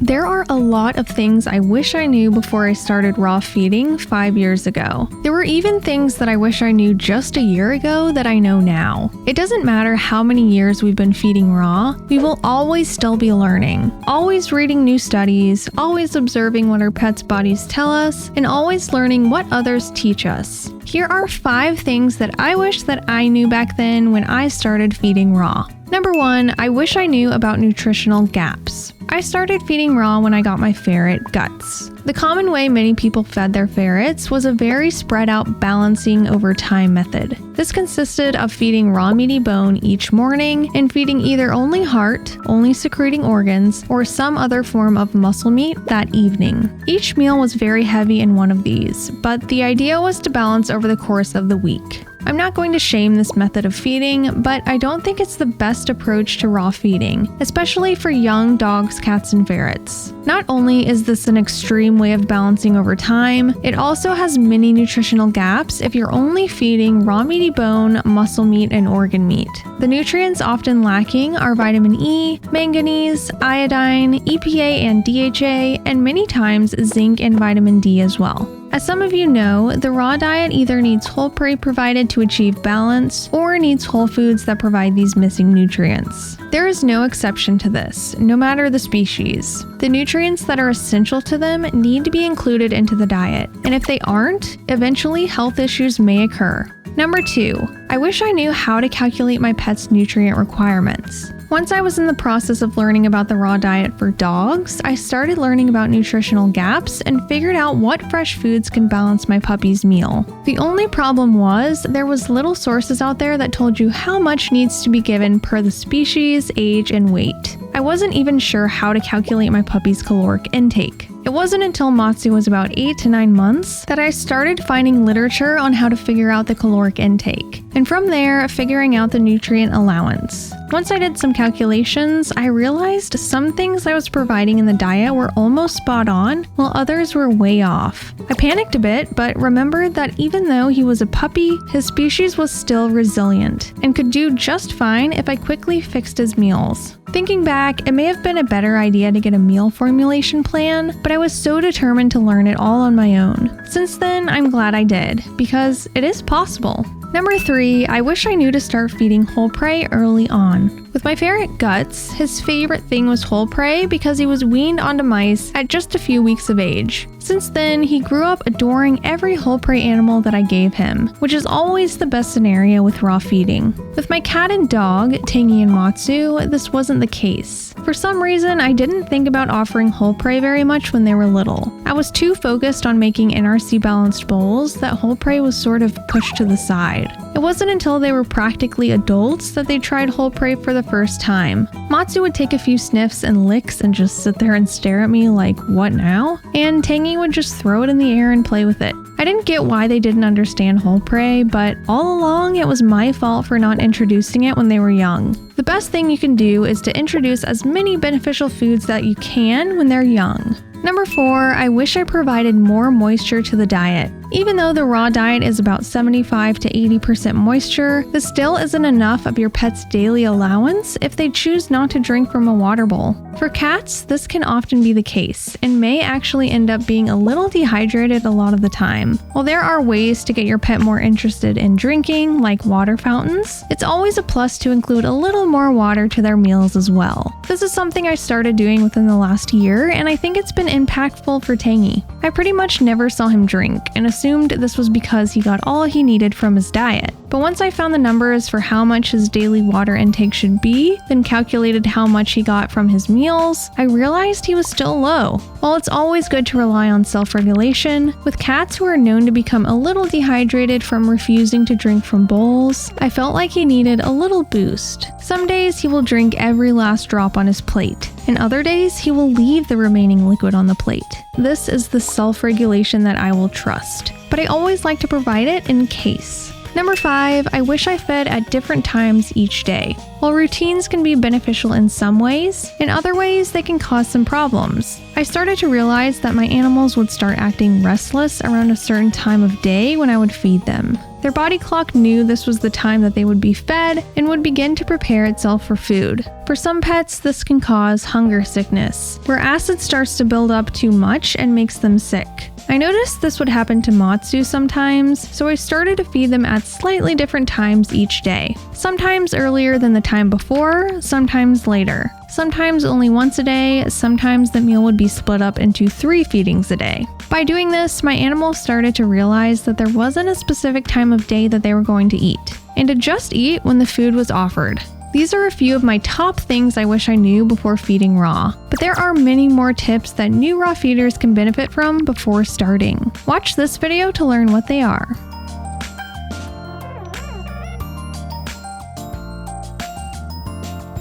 There are a lot of things I wish I knew before I started raw feeding 5 years ago. There were even things that I wish I knew just a year ago that I know now. It doesn't matter how many years we've been feeding raw, we will always still be learning. Always reading new studies, always observing what our pets' bodies tell us, and always learning what others teach us. Here are 5 things that I wish that I knew back then when I started feeding raw. Number 1, I wish I knew about nutritional gaps. I started feeding raw when I got my ferret, Guts. The common way many people fed their ferrets was a very spread out balancing over time method. This consisted of feeding raw meaty bone each morning and feeding either only heart, only secreting organs, or some other form of muscle meat that evening. Each meal was very heavy in one of these, but the idea was to balance over the course of the week. I'm not going to shame this method of feeding, but I don't think it's the best approach to raw feeding, especially for young dogs, cats, and ferrets. Not only is this an extreme way of balancing over time, it also has many nutritional gaps if you're only feeding raw meaty bone, muscle meat, and organ meat. The nutrients often lacking are vitamin E, manganese, iodine, EPA and DHA, and many times zinc and vitamin D as well. As some of you know, the raw diet either needs whole prey provided to achieve balance or needs whole foods that provide these missing nutrients. There is no exception to this, no matter the species. The nutrients that are essential to them need to be included into the diet, and if they aren't, eventually health issues may occur. Number 2, I wish I knew how to calculate my pet's nutrient requirements. Once I was in the process of learning about the raw diet for dogs, I started learning about nutritional gaps and figured out what fresh foods can balance my puppy's meal. The only problem was there was little sources out there that told you how much needs to be given per the species, age, and weight. I wasn't even sure how to calculate my puppy's caloric intake. It wasn't until Matsu was about 8 to 9 months that I started finding literature on how to figure out the caloric intake, and from there, figuring out the nutrient allowance. Once I did some calculations, I realized some things I was providing in the diet were almost spot on, while others were way off. I panicked a bit, but remembered that even though he was a puppy, his species was still resilient, and could do just fine if I quickly fixed his meals. Thinking back, it may have been a better idea to get a meal formulation plan, but I was so determined to learn it all on my own. Since then, I'm glad I did, because it is possible. Number 3, I wish I knew to start feeding whole prey early on. With my ferret Guts, his favorite thing was whole prey because he was weaned onto mice at just a few weeks of age. Since then, he grew up adoring every whole prey animal that I gave him, which is always the best scenario with raw feeding. With my cat and dog, Tangy and Matsu, this wasn't the case. For some reason, I didn't think about offering whole prey very much when they were little. I was too focused on making NRC balanced bowls that whole prey was sort of pushed to the side. It wasn't until they were practically adults that they tried whole prey for the first time. Matsu would take a few sniffs and licks and just sit there and stare at me like, what now? And Tangy would just throw it in the air and play with it. I didn't get why they didn't understand whole prey, but all along it was my fault for not introducing it when they were young. The best thing you can do is to introduce as many beneficial foods that you can when they're young. Number 4, I wish I provided more moisture to the diet. Even though the raw diet is about 75 to 80% moisture, this still isn't enough of your pet's daily allowance if they choose not to drink from a water bowl. For cats, this can often be the case, and may actually end up being a little dehydrated a lot of the time. While there are ways to get your pet more interested in drinking, like water fountains, it's always a plus to include a little more water to their meals as well. This is something I started doing within the last year, and I think it's been impactful for Tangy. I pretty much never saw him drink, and assumed this was because he got all he needed from his diet. But once I found the numbers for how much his daily water intake should be, then calculated how much he got from his meals, I realized he was still low. While it's always good to rely on self-regulation, with cats who are known to become a little dehydrated from refusing to drink from bowls, I felt like he needed a little boost. Some days he will drink every last drop on his plate, and other days he will leave the remaining liquid on the plate. This is the self-regulation that I will trust, but I always like to provide it in case. Number 5, I wish I fed at different times each day. While routines can be beneficial in some ways, in other ways they can cause some problems. I started to realize that my animals would start acting restless around a certain time of day when I would feed them. Their body clock knew this was the time that they would be fed and would begin to prepare itself for food. For some pets, this can cause hunger sickness, where acid starts to build up too much and makes them sick. I noticed this would happen to Matsu sometimes, so I started to feed them at slightly different times each day. Sometimes earlier than the time before, sometimes later. Sometimes only once a day, sometimes the meal would be split up into 3 feedings a day. By doing this, my animals started to realize that there wasn't a specific time of day that they were going to eat, and to just eat when the food was offered. These are a few of my top things I wish I knew before feeding raw, but there are many more tips that new raw feeders can benefit from before starting. Watch this video to learn what they are.